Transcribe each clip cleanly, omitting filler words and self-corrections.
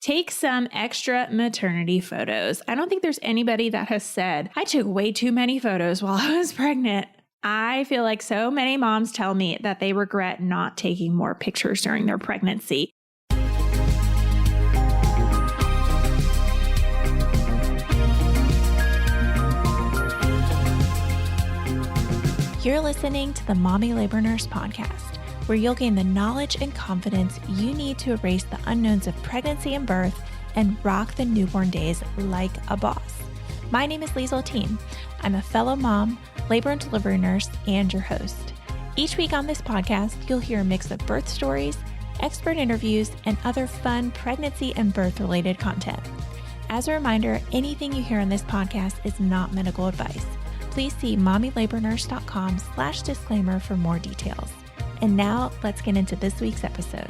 Take some extra maternity photos. I don't think there's anybody that has said, I took way too many photos while I was pregnant. I feel like so many moms tell me that they regret not taking more pictures during their pregnancy. You're listening to the Mommy Labor Nurse podcast, where you'll gain the knowledge and confidence you need to erase the unknowns of pregnancy and birth and rock the newborn days like a boss. My name is Liesl Teen. I'm a fellow mom, labor and delivery nurse, and your host. Each week on this podcast, you'll hear a mix of birth stories, expert interviews, and other fun pregnancy and birth-related content. As a reminder, anything you hear on this podcast is not medical advice. Please see mommylabornurse.com/disclaimer for more details. And now let's get into this week's episode.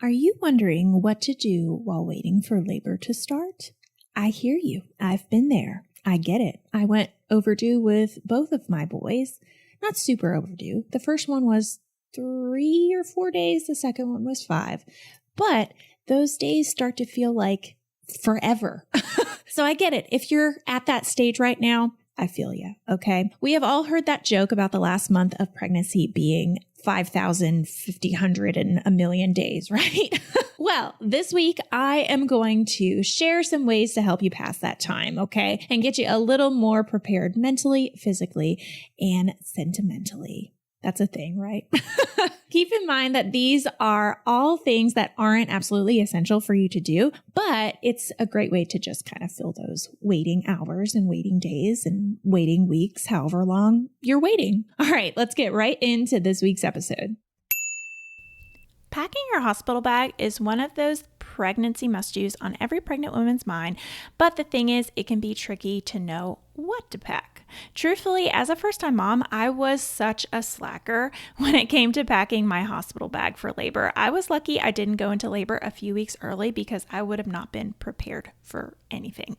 Are you wondering what to do while waiting for labor to start? I hear you. I've been there. I get it. I went overdue with both of my boys. Not super overdue. The first one was 3 or 4 days. The second one was 5. But those days start to feel like forever. So I get it. If you're at that stage right now, I feel you. Okay. We have all heard that joke about the last month of pregnancy being 5,000, 5,000, and a million days, right? Well, this week I am going to share some ways to help you pass that time, okay? And get you a little more prepared mentally, physically, and sentimentally. That's a thing, right? Keep in mind that these are all things that aren't absolutely essential for you to do, but it's a great way to just kind of fill those waiting hours and waiting days and waiting weeks, however long you're waiting. All right, let's get right into this week's episode. Packing your hospital bag is one of those pregnancy must-dos on every pregnant woman's mind, but the thing is, it can be tricky to know what to pack. Truthfully, as a first-time mom, I was such a slacker when it came to packing my hospital bag for labor. I was lucky I didn't go into labor a few weeks early because I would have not been prepared for anything.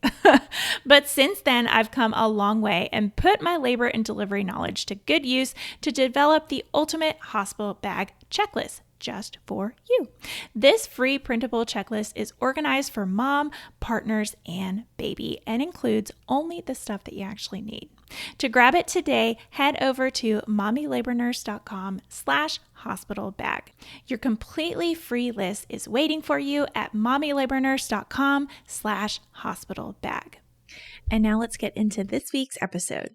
But since then, I've come a long way and put my labor and delivery knowledge to good use to develop the ultimate hospital bag checklist just for you. This free printable checklist is organized for mom, partners, and baby and includes only the stuff that you actually need. To grab it today, head over to mommylabornurse.com/hospital bag. Your completely free list is waiting for you at mommylabornurse.com/hospital bag. And now let's get into this week's episode.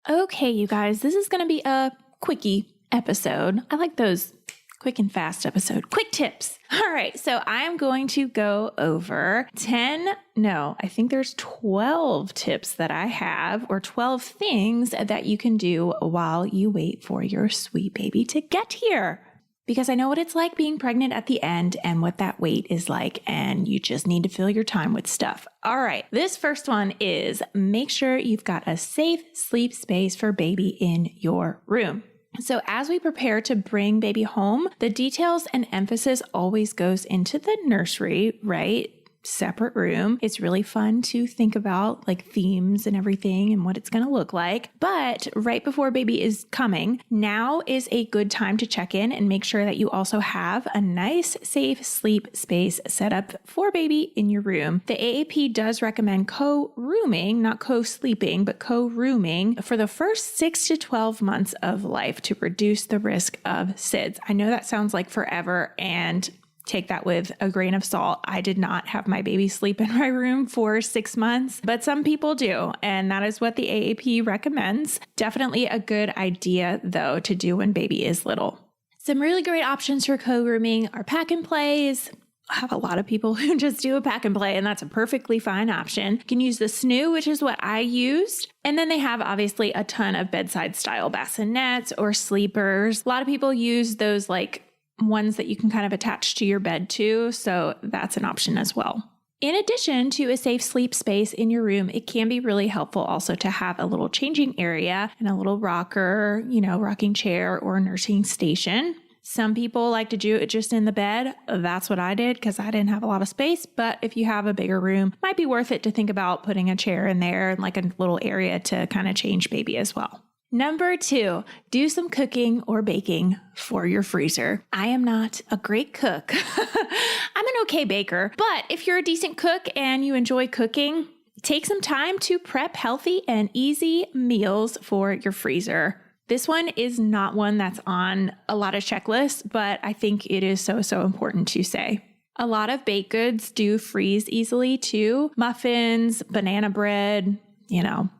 Okay, you guys, this is going to be a quickie episode. I like those quick and fast episode. Quick tips. All right. So I am going to go over 12 tips that I have, or 12 things that you can do while you wait for your sweet baby to get here. Because I know what it's like being pregnant at the end and what that wait is like, and you just need to fill your time with stuff. All right. This first one is make sure you've got a safe sleep space for baby in your room. So as we prepare to bring baby home, the details and emphasis always goes into the nursery, right? Separate room. It's really fun to think about like themes and everything and what it's going to look like. But right before baby is coming, now is a good time to check in and make sure that you also have a nice, safe sleep space set up for baby in your room. The AAP does recommend co-rooming, not co-sleeping, but co-rooming for the first 6 to 12 months of life to reduce the risk of SIDS. I know that sounds like forever, and take that with a grain of salt. I did not have my baby sleep in my room for 6 months, but some people do. And that is what the AAP recommends. Definitely a good idea, though, to do when baby is little. Some really great options for co-rooming are pack and plays. I have a lot of people who just do a pack and play, and that's a perfectly fine option. You can use the snoo, which is what I used. And then they have obviously a ton of bedside style bassinets or sleepers. A lot of people use those like ones that you can kind of attach to your bed too. So that's an option as well. In addition to a safe sleep space in your room, it can be really helpful also to have a little changing area and a little rocker, rocking chair or nursing station. Some people like to do it just in the bed. That's what I did because I didn't have a lot of space. But if you have a bigger room, it might be worth it to think about putting a chair in there and like a little area to kind of change baby as well. Number 2, do some cooking or baking for your freezer. I am not a great cook. I'm an okay baker, but if you're a decent cook and you enjoy cooking, take some time to prep healthy and easy meals for your freezer. This one is not one that's on a lot of checklists, but I think it is so important to say. A lot of baked goods do freeze easily too. Muffins, banana bread,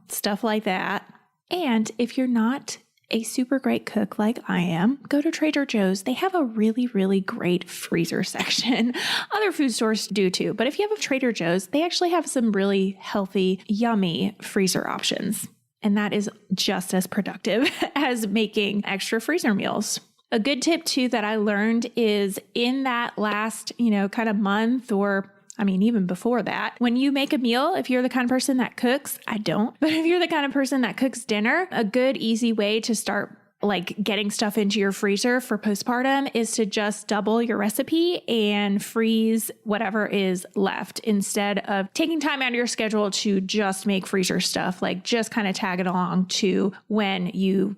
stuff like that. And if you're not a super great cook like I am, go to Trader Joe's. They have a really great freezer section. Other food stores do too. But if you have a Trader Joe's, they actually have some really healthy, yummy freezer options. And that is just as productive as making extra freezer meals. A good tip too that I learned is in that last, kind of month or even before that, when you make a meal, if you're the kind of person that cooks, I don't, but if you're the kind of person that cooks dinner, a good, easy way to start getting stuff into your freezer for postpartum is to just double your recipe and freeze whatever is left instead of taking time out of your schedule to just make freezer stuff, just kind of tag it along to when you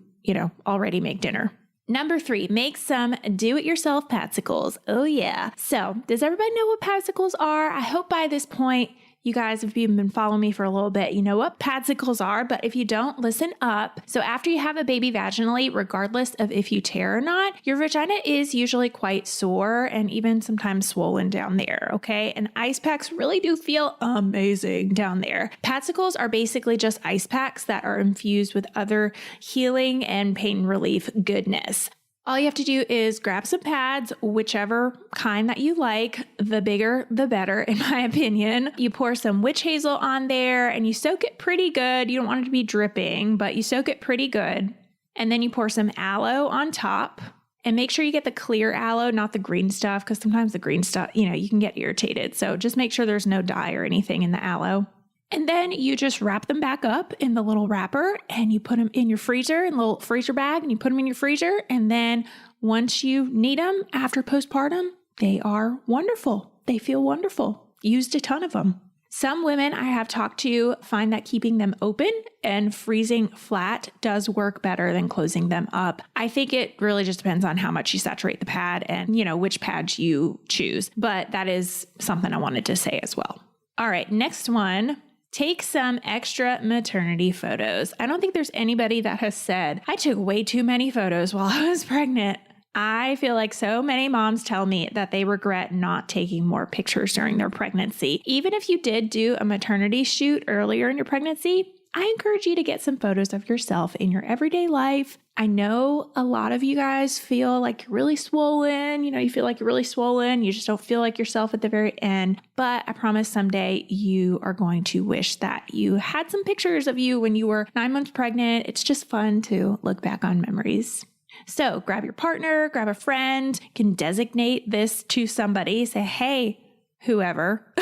already make dinner. Number 3, make some do-it-yourself patsicles. Oh yeah. So does everybody know what patsicles are? I hope by this point, you guys have been following me for a little bit. You know what patsicles are, but if you don't, listen up. So after you have a baby vaginally, regardless of if you tear or not, your vagina is usually quite sore and even sometimes swollen down there, okay? And ice packs really do feel amazing down there. Patsicles are basically just ice packs that are infused with other healing and pain relief goodness. All you have to do is grab some pads, whichever kind that you like. The bigger, the better, in my opinion. You pour some witch hazel on there and you soak it pretty good. You don't want it to be dripping, but you soak it pretty good. And then you pour some aloe on top. And make sure you get the clear aloe, not the green stuff, because sometimes the green stuff, you can get irritated. So just make sure there's no dye or anything in the aloe. And then you just wrap them back up in the little wrapper and you put them in your freezer, in a little freezer bag, and you put them in your freezer. And then once you need them after postpartum, they are wonderful. They feel wonderful. Used a ton of them. Some women I have talked to find that keeping them open and freezing flat does work better than closing them up. I think it really just depends on how much you saturate the pad and, which pads you choose. But that is something I wanted to say as well. All right, next one. Take some extra maternity photos. I don't think there's anybody that has said, I took way too many photos while I was pregnant. I feel like so many moms tell me that they regret not taking more pictures during their pregnancy. Even if you did do a maternity shoot earlier in your pregnancy, I encourage you to get some photos of yourself in your everyday life. I know a lot of you guys feel like you're really swollen. You feel like you're really swollen. You just don't feel like yourself at the very end. But I promise someday you are going to wish that you had some pictures of you when you were 9 months pregnant. It's just fun to look back on memories. So grab your partner, grab a friend, you can designate this to somebody. Say, hey, whoever,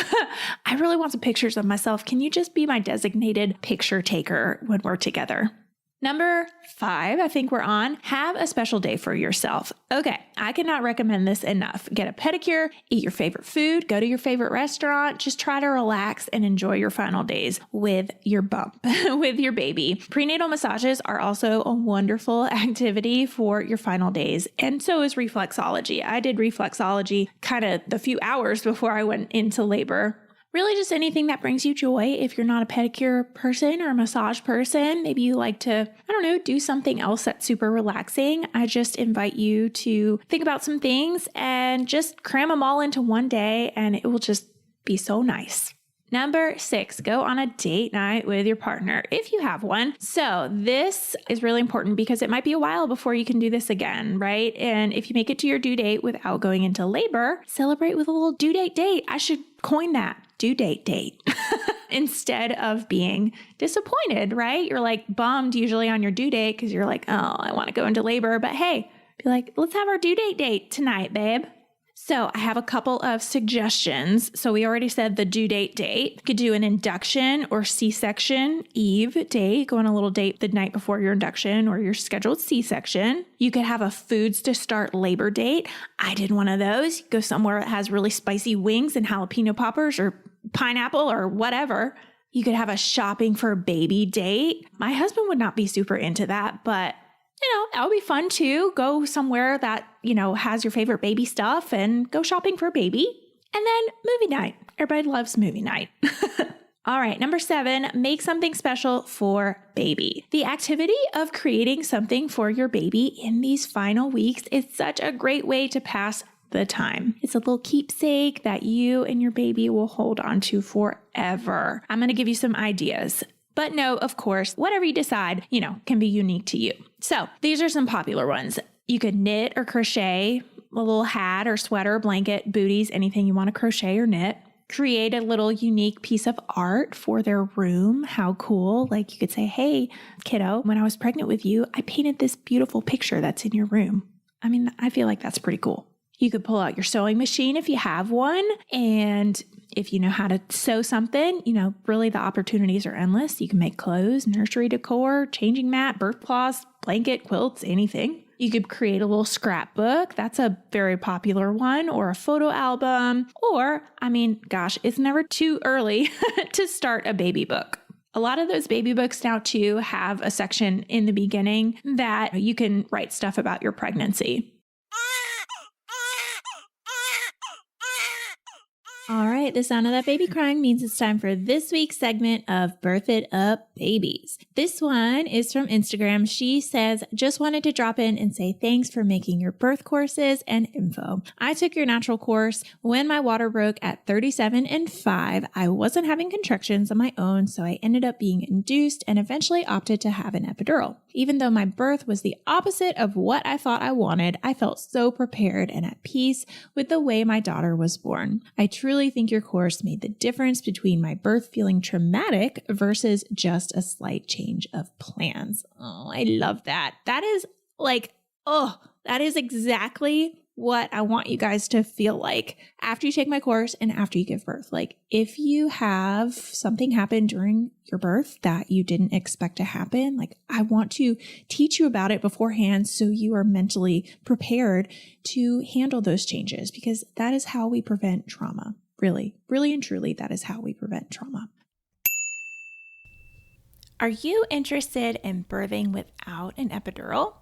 I really want some pictures of myself. Can you just be my designated picture taker when we're together? Number 5, I think we're on, have a special day for yourself. Okay, I cannot recommend this enough. Get a pedicure, eat your favorite food, go to your favorite restaurant, just try to relax and enjoy your final days with your bump, with your baby. Prenatal massages are also a wonderful activity for your final days, and so is reflexology. I did reflexology kind of the few hours before I went into labor. Really just anything that brings you joy. If you're not a pedicure person or a massage person, maybe you like to, do something else that's super relaxing. I just invite you to think about some things and just cram them all into one day and it will just be so nice. Number 6, go on a date night with your partner if you have one. So this is really important because it might be a while before you can do this again, right? And if you make it to your due date without going into labor, celebrate with a little due date date. I should coin that, due date date, instead of being disappointed, right? You're bummed usually on your due date because you're like, oh, I want to go into labor. But hey, be like, let's have our due date tonight, babe. So I have a couple of suggestions. So we already said the due date. You could do an induction or C-section eve date. Go on a little date the night before your induction or your scheduled C-section. You could have a foods to start labor date. I did one of those. Go somewhere that has really spicy wings and jalapeno poppers or pineapple or whatever. You could have a shopping for a baby date. My husband would not be super into that, but that would be fun too. Go somewhere that, has your favorite baby stuff and go shopping for a baby. And then movie night. Everybody loves movie night. All right, number 7, make something special for baby. The activity of creating something for your baby in these final weeks is such a great way to pass the time. It's a little keepsake that you and your baby will hold on to forever. I'm going to give you some ideas. But no, of course, whatever you decide, can be unique to you. So these are some popular ones. You could knit or crochet a little hat or sweater, blanket, booties, anything you want to crochet or knit. Create a little unique piece of art for their room. How cool. Like you could say, hey, kiddo, when I was pregnant with you, I painted this beautiful picture that's in your room. I feel like that's pretty cool. You could pull out your sewing machine if you have one. And if you know how to sew something, really the opportunities are endless. You can make clothes, nursery decor, changing mat, birth cloths, blanket, quilts, anything. You could create a little scrapbook. That's a very popular one, or a photo album, or, it's never too early to start a baby book. A lot of those baby books now too have a section in the beginning that you can write stuff about your pregnancy. All right, the sound of that baby crying means it's time for this week's segment of Birth It Up Babies. This one is from Instagram. She says, just wanted to drop in and say thanks for making your birth courses and info. I took your natural course. When my water broke at 37 and 5, I wasn't having contractions on my own, so I ended up being induced and eventually opted to have an epidural. Even though my birth was the opposite of what I thought I wanted, I felt so prepared and at peace with the way my daughter was born. I truly think your course made the difference between my birth feeling traumatic versus just a slight change of plans. Oh, I love that. That is that is exactly what I want you guys to feel like after you take my course and after you give birth. Like if you have something happen during your birth that you didn't expect to happen, I want to teach you about it beforehand so you are mentally prepared to handle those changes, because that is how we prevent trauma. Really, really and truly, that is how we prevent trauma. Are you interested in birthing without an epidural?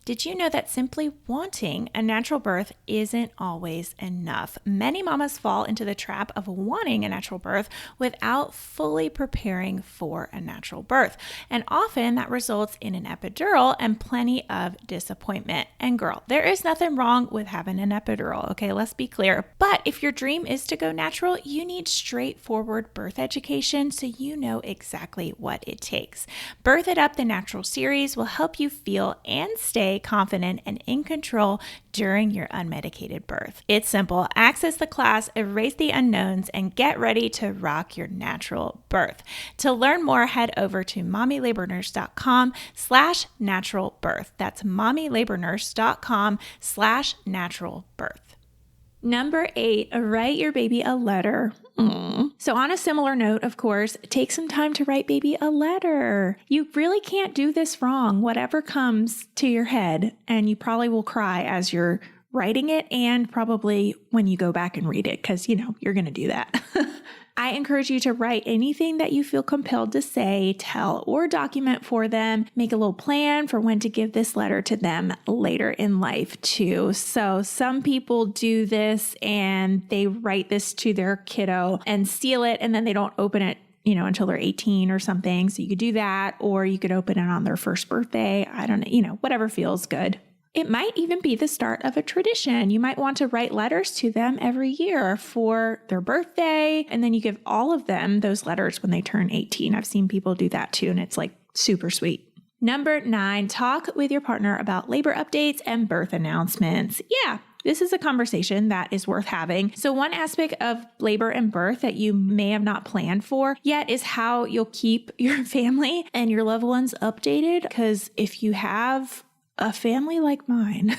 Did you know that simply wanting a natural birth isn't always enough? Many mamas fall into the trap of wanting a natural birth without fully preparing for a natural birth. And often that results in an epidural and plenty of disappointment. And girl, there is nothing wrong with having an epidural, okay? Let's be clear. But if your dream is to go natural, you need straightforward birth education so you know exactly what it takes. Birth It Up, the Natural series, will help you feel and stay confident and in control during your unmedicated birth. It's simple. Access the class, erase the unknowns, and get ready to rock your natural birth. To learn more, head over to mommylabornurse.com/natural birth. That's mommylabornurse.com/natural birth. Number 8, write your baby a letter. So on a similar note, of course, take some time to write baby a letter. You really can't do this wrong. Whatever comes to your head, and you probably will cry as you're writing it and probably when you go back and read it, because, you're going to do that. I encourage you to write anything that you feel compelled to say, tell, or document for them. Make a little plan for when to give this letter to them later in life too. So some people do this and they write this to their kiddo and seal it, and then they don't open it, until they're 18 or something. So you could do that, or you could open it on their first birthday. I don't know, whatever feels good. It might even be the start of a tradition. You might want to write letters to them every year for their birthday, and then you give all of them those letters when they turn 18. I've seen people do that too, and it's super sweet. Number 9, talk with your partner about labor updates and birth announcements. Yeah, this is a conversation that is worth having. So one aspect of labor and birth that you may have not planned for yet is how you'll keep your family and your loved ones updated. Because if you have a family like mine,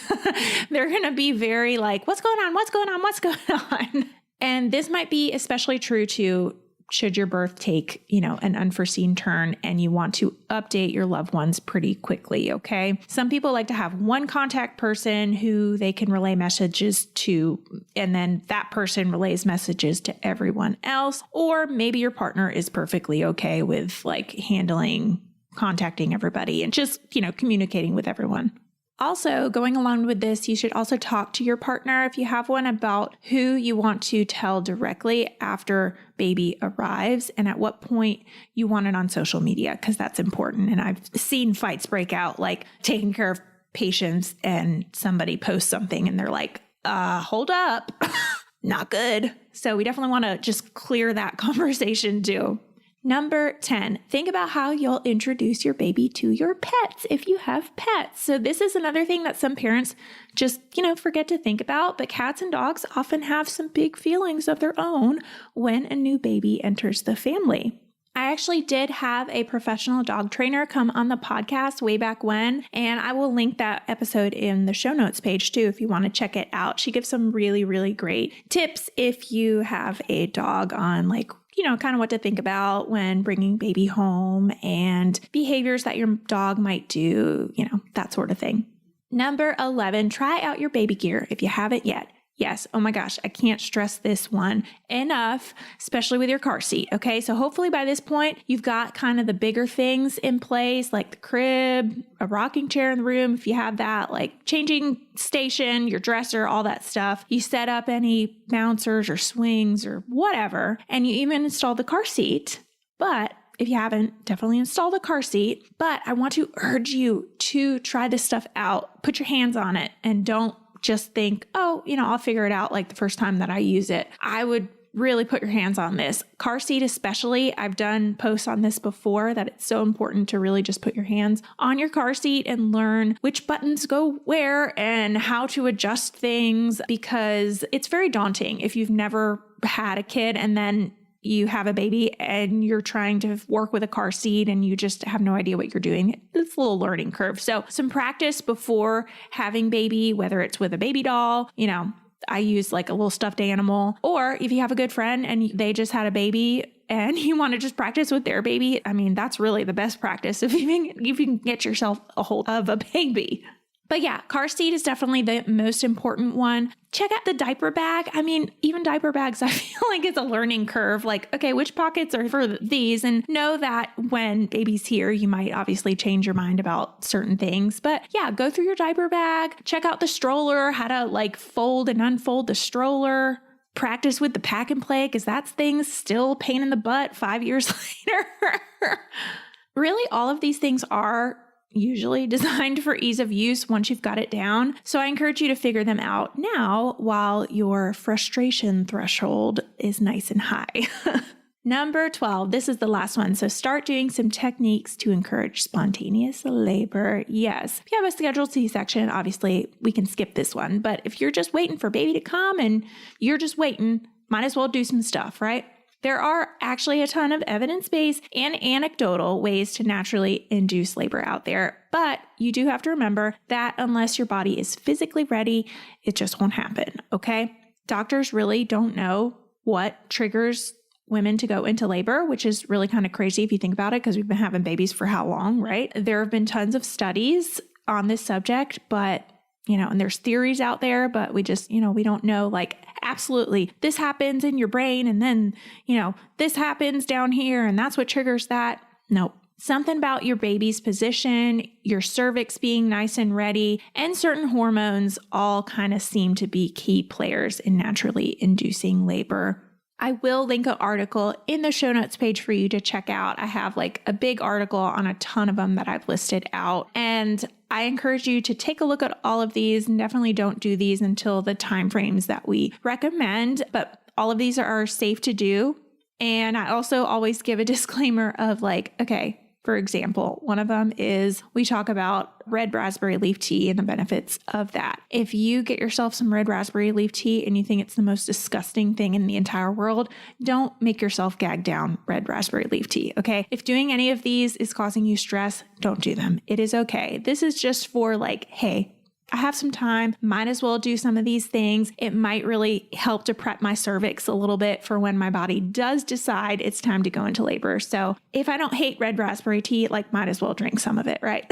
they're going to be very what's going on? What's going on? What's going on? And this might be especially true to should your birth take, an unforeseen turn and you want to update your loved ones pretty quickly, okay? Some people like to have one contact person who they can relay messages to, and then that person relays messages to everyone else. Or maybe your partner is perfectly okay with contacting everybody and just, communicating with everyone. Also, going along with this, you should also talk to your partner, if you have one, about who you want to tell directly after baby arrives and at what point you want it on social media, because that's important. And I've seen fights break out, like taking care of patients and somebody posts something and they're like, hold up, not good. So we definitely want to just clear that conversation too. Number 10, think about how you'll introduce your baby to your pets if you have pets. So this is another thing that some parents just, forget to think about, but cats and dogs often have some big feelings of their own when a new baby enters the family. I actually did have a professional dog trainer come on the podcast way back when, and I will link that episode in the show notes page too if you want to check it out. She gives some really, really great tips if you have a dog on kind of what to think about when bringing baby home and behaviors that your dog might do, that sort of thing. Number 11, try out your baby gear if you haven't yet. Yes. Oh my gosh. I can't stress this one enough, especially with your car seat. Okay. So hopefully by this point, you've got kind of the bigger things in place, like the crib, a rocking chair in the room. If you have that, like changing station, your dresser, all that stuff. You set up any bouncers or swings or whatever, and you even install the car seat. But if you haven't, definitely install the car seat. But I want to urge you to try this stuff out. Put your hands on it and don't just think, I'll figure it out like the first time that I use it. I would really put your hands on this. Car seat especially, I've done posts on this before, that it's so important to really just put your hands on your car seat and learn which buttons go where and how to adjust things, because it's very daunting if you've never had a kid and then you have a baby and you're trying to work with a car seat and you just have no idea what you're doing. It's a little learning curve. So some practice before having baby, whether it's with a baby doll, I use like a little stuffed animal, or if you have a good friend and they just had a baby and you want to just practice with their baby, that's really the best practice if you can get yourself a hold of a baby. But yeah, car seat is definitely the most important one. Check out the diaper bag. Even diaper bags, I feel like it's a learning curve. Like, okay, which pockets are for these? And know that when baby's here, you might obviously change your mind about certain things. But yeah, go through your diaper bag, check out the stroller, how to fold and unfold the stroller. Practice with the pack and play, because that's things still pain in the butt 5 years later. Really, all of these things are usually designed for ease of use once you've got it down. So I encourage you to figure them out now while your frustration threshold is nice and high. Number 12, this is the last one. So start doing some techniques to encourage spontaneous labor. Yes. If you have a scheduled C-section, obviously we can skip this one. But if you're just waiting for baby to come and you're just waiting, might as well do some stuff, right? There are actually a ton of evidence-based and anecdotal ways to naturally induce labor out there, but you do have to remember that unless your body is physically ready, it just won't happen, okay? Doctors really don't know what triggers women to go into labor, which is really kind of crazy if you think about it, because we've been having babies for how long, right? There have been tons of studies on this subject, but and there's theories out there, but we just, we don't know, absolutely this happens in your brain and then, this happens down here and that's what triggers that. Nope. Something about your baby's position, your cervix being nice and ready, and certain hormones all kind of seem to be key players in naturally inducing labor. I will link an article in the show notes page for you to check out. I have a big article on a ton of them that I've listed out. And I encourage you to take a look at all of these, and definitely don't do these until the timeframes that we recommend. But all of these are safe to do. And I also always give a disclaimer of okay, for example, one of them is we talk about red raspberry leaf tea and the benefits of that. If you get yourself some red raspberry leaf tea and you think it's the most disgusting thing in the entire world, don't make yourself gag down red raspberry leaf tea, okay? If doing any of these is causing you stress, don't do them. It is okay. This is just for hey, I have some time, might as well do some of these things. It might really help to prep my cervix a little bit for when my body does decide it's time to go into labor. So if I don't hate red raspberry tea, might as well drink some of it, right?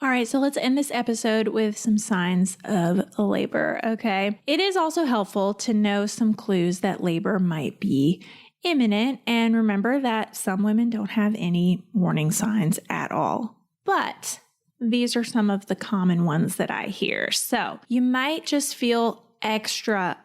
All right, so let's end this episode with some signs of labor, okay? It is also helpful to know some clues that labor might be imminent. And remember that some women don't have any warning signs at all. But these are some of the common ones that I hear. So you might just feel extra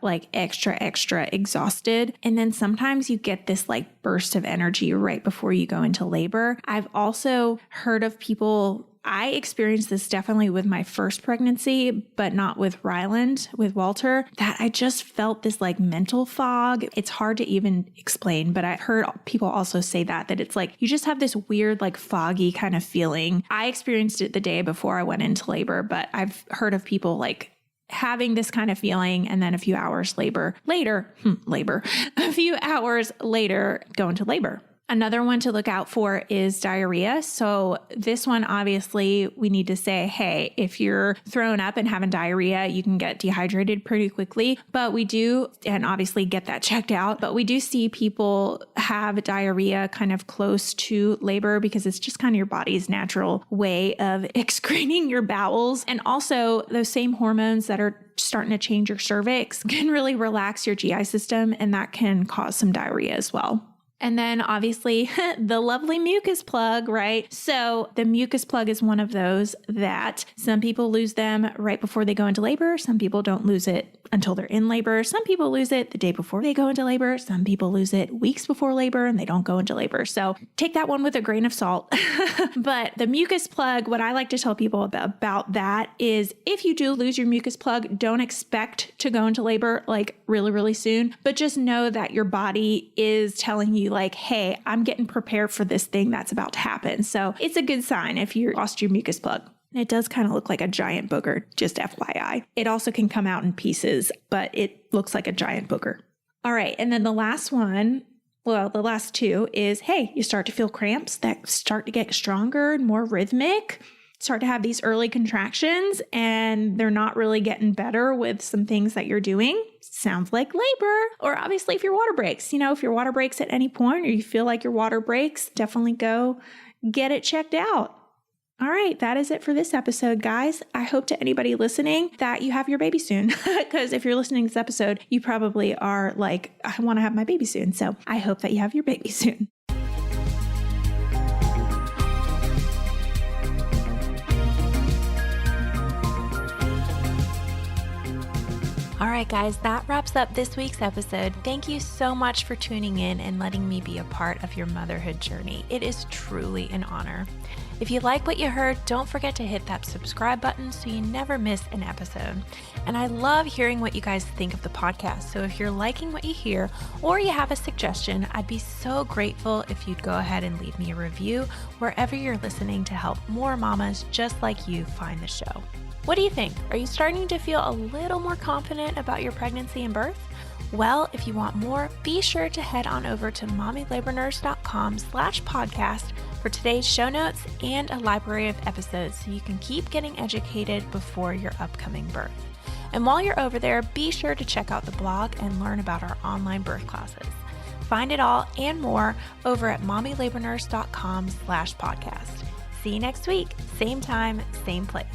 exhausted. And then sometimes you get this burst of energy right before you go into labor. I've also heard of people, I experienced this definitely with my first pregnancy, but not with Ryland, with Walter, that I just felt this mental fog. It's hard to even explain, but I've heard people also say that it's you just have this weird, foggy kind of feeling. I experienced it the day before I went into labor, but I've heard of people having this kind of feeling and then a few hours later, a few hours later, go into labor. Another one to look out for is diarrhea. So this one, obviously, we need to say, hey, if you're thrown up and having diarrhea, you can get dehydrated pretty quickly. But we do, and obviously get that checked out, but we do see people have diarrhea kind of close to labor because it's just kind of your body's natural way of excreting your bowels. And also those same hormones that are starting to change your cervix can really relax your GI system, and that can cause some diarrhea as well. And then obviously the lovely mucus plug, right? So the mucus plug is one of those that some people lose them right before they go into labor. Some people don't lose it until they're in labor. Some people lose it the day before they go into labor. Some people lose it weeks before labor and they don't go into labor. So take that one with a grain of salt. But the mucus plug, what I like to tell people about that is if you do lose your mucus plug, don't expect to go into labor really, really soon, but just know that your body is telling you hey, I'm getting prepared for this thing that's about to happen. So it's a good sign if you lost your mucus plug. It does kind of look like a giant booger, just FYI. It also can come out in pieces, but it looks like a giant booger. All right. And then the last one, the last two is, hey, you start to feel cramps that start to get stronger and more rhythmic, start to have these early contractions, and they're not really getting better with some things that you're doing. Sounds like labor. Or obviously if your water breaks, if your water breaks at any point or you feel like your water breaks, definitely go get it checked out. All right, that is it for this episode, guys. I hope to anybody listening that you have your baby soon, because if you're listening to this episode, you probably are I want to have my baby soon. So I hope that you have your baby soon. All right, guys, that wraps up this week's episode. Thank you so much for tuning in and letting me be a part of your motherhood journey. It is truly an honor. If you like what you heard, don't forget to hit that subscribe button so you never miss an episode. And I love hearing what you guys think of the podcast. So if you're liking what you hear or you have a suggestion, I'd be so grateful if you'd go ahead and leave me a review wherever you're listening to help more mamas just like you find the show. What do you think? Are you starting to feel a little more confident about your pregnancy and birth? Well, if you want more, be sure to head on over to mommylabornurse.com/podcast for today's show notes and a library of episodes so you can keep getting educated before your upcoming birth. And while you're over there, be sure to check out the blog and learn about our online birth classes. Find it all and more over at mommylabornurse.com/podcast. See you next week, same time, same place.